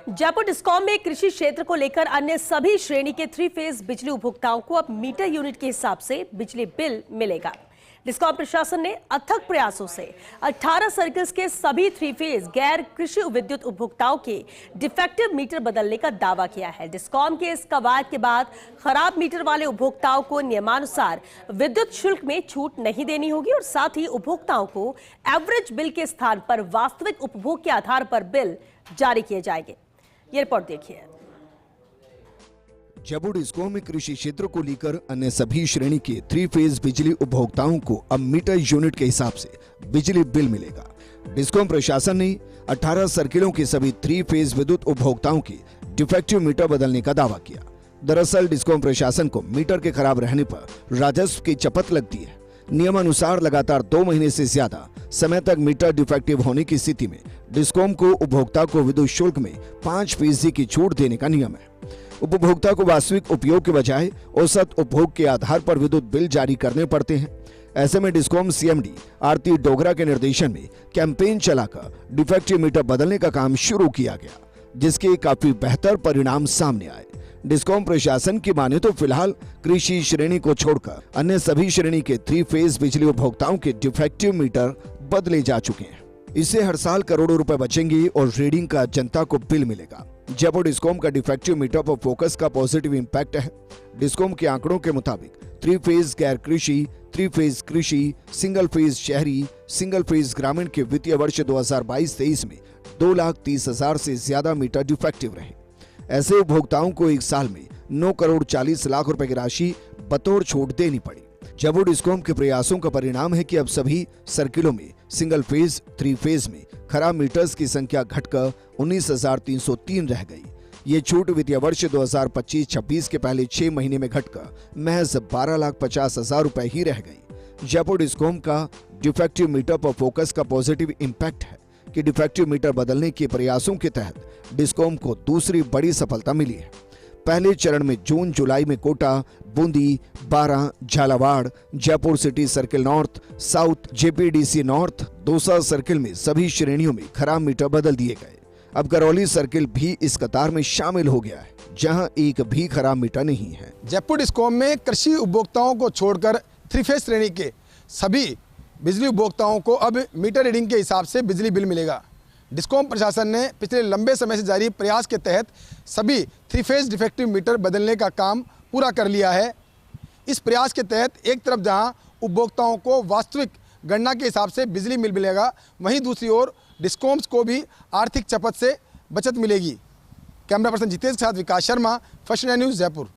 Jaipur discom में कृषि क्षेत्र को लेकर अन्य सभी श्रेणी के 3 फेज बिजली उपभोक्ताओं को अब मीटर यूनिट के हिसाब से बिजली बिल मिलेगा। डिस्कॉम प्रशासन ने अथक प्रयासों से 18 सर्कल्स के सभी 3 फेज गैर कृषि विद्युत उपभोक्ताओं के डिफेक्टिव मीटर बदलने का दावा किया है। डिस्कॉम के इस कवायद के बाद खराब मीटर वाले उपभोक्ताओं को नियमानुसार विद्युत शुल्क में छूट नहीं देनी होगी और साथ ही उपभोक्ताओं को एवरेज बिल के स्थान पर वास्तविक उपभोग के आधार पर बिल जारी किए जाएंगे। ये रिपोर्ट देखिए। जयपुर डिस्कॉम में कृषि क्षेत्र को लेकर अन्य सभी श्रेणी के 3 फेज बिजली उपभोक्ताओं को अब मीटर यूनिट के हिसाब से बिजली बिल मिलेगा। डिस्कॉम प्रशासन ने 18 सर्किलों के सभी 3 फेज विद्युत उपभोक्ताओं के डिफेक्टिव मीटर बदलने का दावा किया। दरअसल डिस्कॉम प्रशासन को मीटर के खराब रहने पर राजस्व की चपत लगती है। नियमानुसार लगातार 2 महीने से ज्यादा समय तक मीटर डिफेक्टिव होने की स्थिति में डिस्कॉम को उपभोक्ता को विद्युत शुल्क में 5% की छूट देने का नियम है। उपभोक्ता को वास्तविक उपयोग के बजाय औसत उपभोग के आधार पर विद्युत बिल जारी करने पड़ते हैं। ऐसे में डिस्कॉम सीएमडी आरती डोगरा के निर्देशन में कैंपेन चलाकर डिफेक्टिव मीटर बदलने का काम शुरू किया गया, जिसके काफी बेहतर परिणाम सामने आए। डिस्कॉम प्रशासन की माने तो फिलहाल कृषि श्रेणी को छोड़कर अन्य सभी श्रेणी के 3 फेज बिजली उपभोक्ताओं के डिफेक्टिव मीटर बदले जा चुके हैं। इससे हर साल करोड़ों रुपए बचेंगे और रीडिंग का जनता को बिल मिलेगा। जयपुर डिस्कॉम का डिफेक्टिव मीटर पर फोकस का पॉजिटिव इम्पैक्ट है। डिस्कॉम के आंकड़ों के मुताबिक 3 फेज गैर कृषि, 3 फेज कृषि, सिंगल फेज शहरी, सिंगल फेज ग्रामीण के वित्तीय वर्ष 2022-23 में 2,30,000 से ज्यादा मीटर डिफेक्टिव रहे। ऐसे उपभोक्ताओं को एक साल में 9 करोड़ 40 लाख रुपए की राशि बतौर छूट देनी पड़ी। जयपुर डिस्कॉम के प्रयासों का परिणाम है कि अब सभी सर्किलों में सिंगल फेज, 3 फेज में खराब मीटर्स की संख्या घटकर 19,303 रह गई। ये छूट वित्तीय वर्ष 2025-26 के पहले 6 महीने में घटकर महज 12,50,000 रुपए ही रह गई। जयपुर डिस्कॉम का डिफेक्टिव मीटर पर फोकस का पॉजिटिव इम्पैक्ट है कि डिफेक्टिव मीटर बदलने के प्रयासों के तहत डिस्कॉम को दूसरी बड़ी सफलता मिली है। पहले चरण में जून जुलाई में Kota, Bundi, Baran, Jhalawar, Jaipur city circle north, south, JPDC north, Dausa circle में सभी श्रेणियों में खराब मीटर बदल दिए गए। अब करौली सर्किल भी इस कतार में शामिल हो गया है, जहां एक भी खराब मीटर नहीं है। जयपुर डिस्कॉम में कृषि उपभोक्ताओं को छोड़कर 3 फेज श्रेणी के सभी बिजली उपभोक्ताओं को अब मीटर रीडिंग के हिसाब से बिजली बिल मिलेगा। डिस्कॉम प्रशासन ने पिछले लंबे समय से जारी प्रयास के तहत सभी 3 फेज डिफेक्टिव मीटर बदलने का काम पूरा कर लिया है। इस प्रयास के तहत एक तरफ जहां उपभोक्ताओं को वास्तविक गणना के हिसाब से बिजली मिलेगा, वहीं दूसरी ओर डिस्कॉम्स को भी आर्थिक चपत से बचत मिलेगी। कैमरा पर्सन जितेश के साथ Vikas Sharma, First India News, Jaipur.